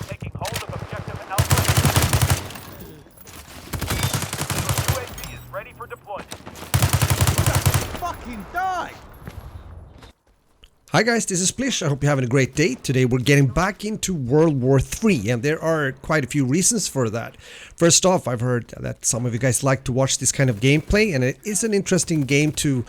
taking hold of objective Alpha. The UAV is ready for deployment. Fucking die! Hi guys, this is Splish. I hope you're having a great day. Today we're getting back into World War III, and there are quite a few reasons for that. First off, I've heard that some of you guys like to watch this kind of gameplay, and it is an interesting game to,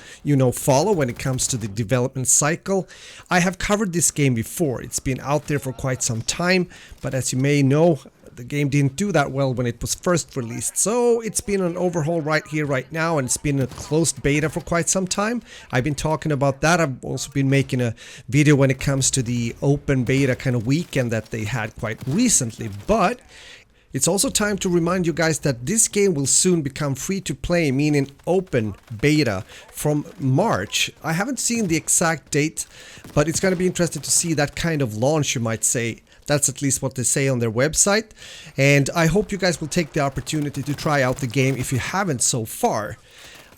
follow when it comes to the development cycle. I have covered this game before. It's been out there for quite some time, but as you may know, the game didn't do that well when it was first released, so it's been an overhaul right here, right now, and it's been a closed beta for quite some time. I've been talking about that. I've also been making a video when it comes to the open beta kind of weekend that they had quite recently, but it's also time to remind you guys that this game will soon become free to play, meaning open beta from March. I haven't seen the exact date, but it's going to be interesting to see that kind of launch, you might say. That's at least what they say on their website, and I hope you guys will take the opportunity to try out the game if you haven't so far.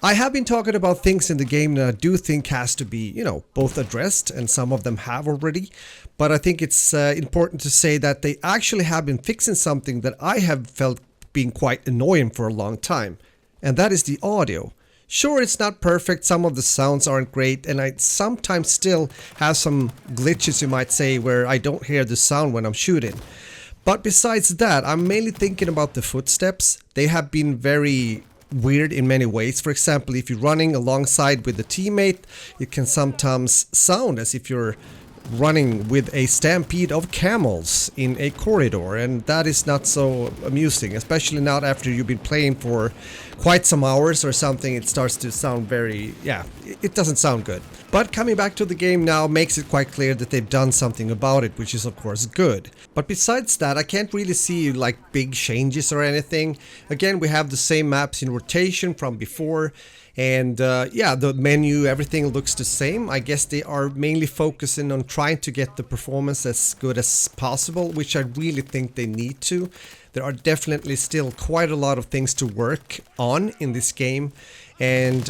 I have been talking about things in the game that I do think has to be, both addressed, and some of them have already, but I think it's important to say that they actually have been fixing something that I have felt being quite annoying for a long time, and that is the audio. Sure, it's not perfect, some of the sounds aren't great, and I sometimes still have some glitches, you might say, where I don't hear the sound when I'm shooting. But besides that, I'm mainly thinking about the footsteps. They have been very weird in many ways. For example, if you're running alongside with a teammate, it can sometimes sound as if you're running with a stampede of camels in a corridor, and that is not so amusing, especially not after you've been playing for quite some hours or something. It starts to sound very, it doesn't sound good. But coming back to the game now makes it quite clear that they've done something about it, which is of course good. But besides that, I can't really see like big changes or anything. Again, we have the same maps in rotation from before. And the menu, everything looks the same. I guess they are mainly focusing on trying to get the performance as good as possible, which I really think they need to. There are definitely still quite a lot of things to work on in this game. And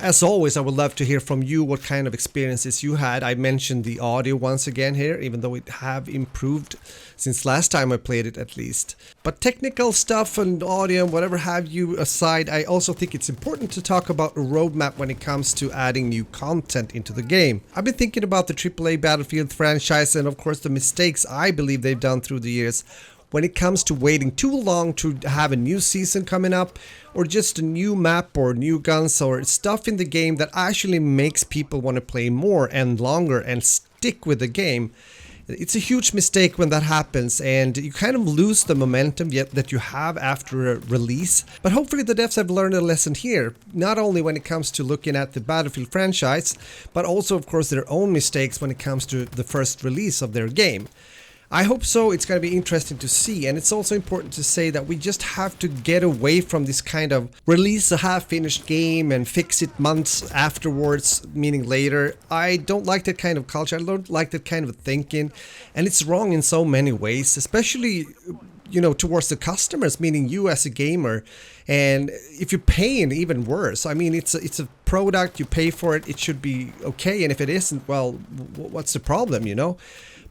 as always, I would love to hear from you what kind of experiences you had. I mentioned the audio once again here, even though it have improved since last time I played it at least. But technical stuff and audio and whatever have you aside, I also think it's important to talk about a roadmap when it comes to adding new content into the game. I've been thinking about the AAA Battlefield franchise and of course the mistakes I believe they've done through the years when it comes to waiting too long to have a new season coming up, or just a new map or new guns or stuff in the game that actually makes people want to play more and longer and stick with the game. It's a huge mistake when that happens, and you kind of lose the momentum that you have after a release. But hopefully the devs have learned a lesson here, not only when it comes to looking at the Battlefield franchise, but also of course their own mistakes when it comes to the first release of their game. I hope so. It's going to be interesting to see, and it's also important to say that we just have to get away from this kind of release a half-finished game and fix it months afterwards, meaning later. I don't like that kind of culture. I don't like that kind of thinking, and it's wrong in so many ways, especially towards the customers, meaning you as a gamer. And if you're paying, even worse. I mean, it's a product, you pay for it, it should be okay, and if it isn't, well, what's the problem,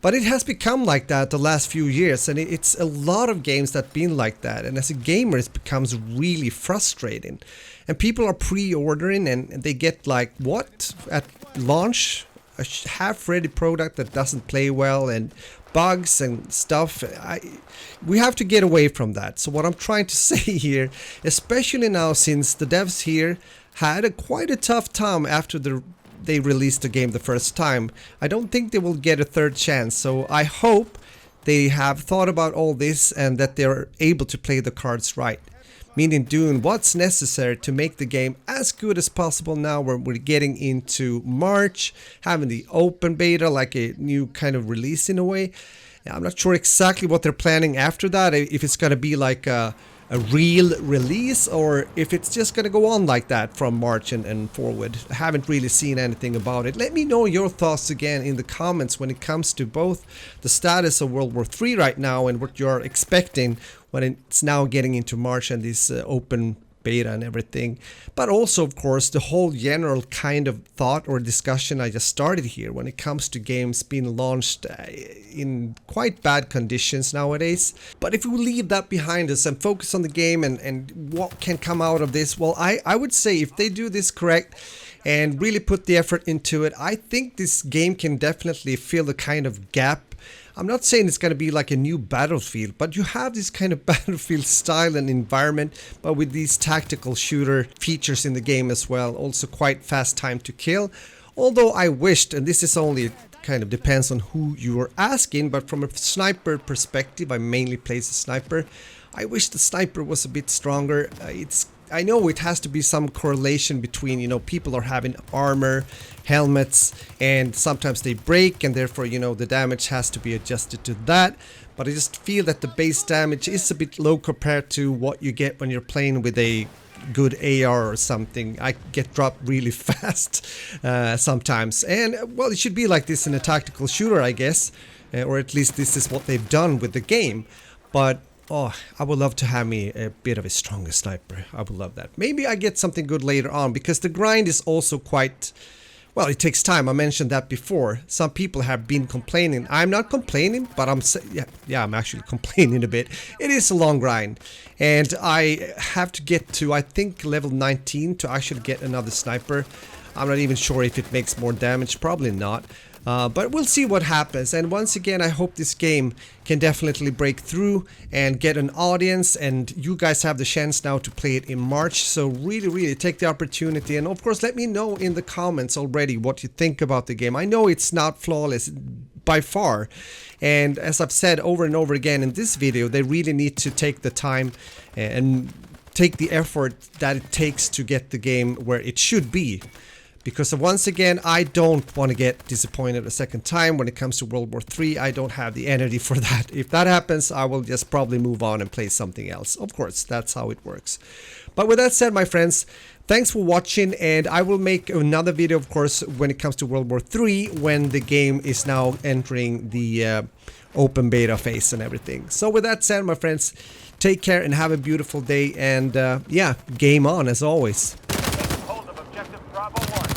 But it has become like that the last few years, and it's a lot of games that have been like that, and as a gamer it becomes really frustrating. And people are pre-ordering and they get like, what? At launch? A half-ready product that doesn't play well and bugs and stuff. We have to get away from that. So what I'm trying to say here, especially now since the devs here had quite a tough time after they released the game the first time, I don't think they will get a third chance. So I hope they have thought about all this and that they're able to play the cards right, meaning doing what's necessary to make the game as good as possible now when we're getting into March, having the open beta like a new kind of release in a way. I'm not sure exactly what they're planning after that, if it's going to be like a real release or if it's just going to go on like that from March and forward. I haven't really seen anything about it. Let me know your thoughts again in the comments when it comes to both the status of World War III right now and what you're expecting when it's now getting into March and this open beta and everything, but also of course the whole general kind of thought or discussion I just started here when it comes to games being launched in quite bad conditions nowadays. But if we leave that behind us and focus on the game and what can come out of this, well, I would say if they do this correct and really put the effort into it, I think this game can definitely fill the kind of gap. I'm not saying it's going to be like a new Battlefield, but you have this kind of Battlefield style and environment, but with these tactical shooter features in the game as well. Also quite fast time to kill. Although I wished, and this is only kind of depends on who you are asking, but from a sniper perspective, I mainly play as a sniper. I wish the sniper was a bit stronger. I know it has to be some correlation between, you know, people are having armor, helmets, and sometimes they break, and therefore, you know, the damage has to be adjusted to that. But I just feel that the base damage is a bit low compared to what you get when you're playing with a good AR or something. I get dropped really fast sometimes. And, well, it should be like this in a tactical shooter, I guess. Or at least this is what they've done with the game. But oh, I would love to have me a bit of a stronger sniper. I would love that. Maybe I get something good later on, because the grind is also quite, well, it takes time. I mentioned that before. Some people have been complaining. I'm not complaining, but I'm actually complaining a bit. It is a long grind, and I have to get to, I think, level 19 to actually get another sniper. I'm not even sure if it makes more damage. Probably not. But we'll see what happens. And once again, I hope this game can definitely break through and get an audience, and you guys have the chance now to play it in March. So really take the opportunity, and of course let me know in the comments already what you think about the game. I know it's not flawless by far, and as I've said over and over again in this video, they really need to take the time and take the effort that it takes to get the game where it should be. Because once again, I don't want to get disappointed a second time when it comes to World War 3. I don't have the energy for that. If that happens, I will just probably move on and play something else. Of course, that's how it works. But with that said, my friends, thanks for watching, and I will make another video, of course, when it comes to World War 3, when the game is now entering the open beta phase and everything. So with that said, my friends, take care and have a beautiful day, and yeah, game on as always. Hold of objective Bravo 1.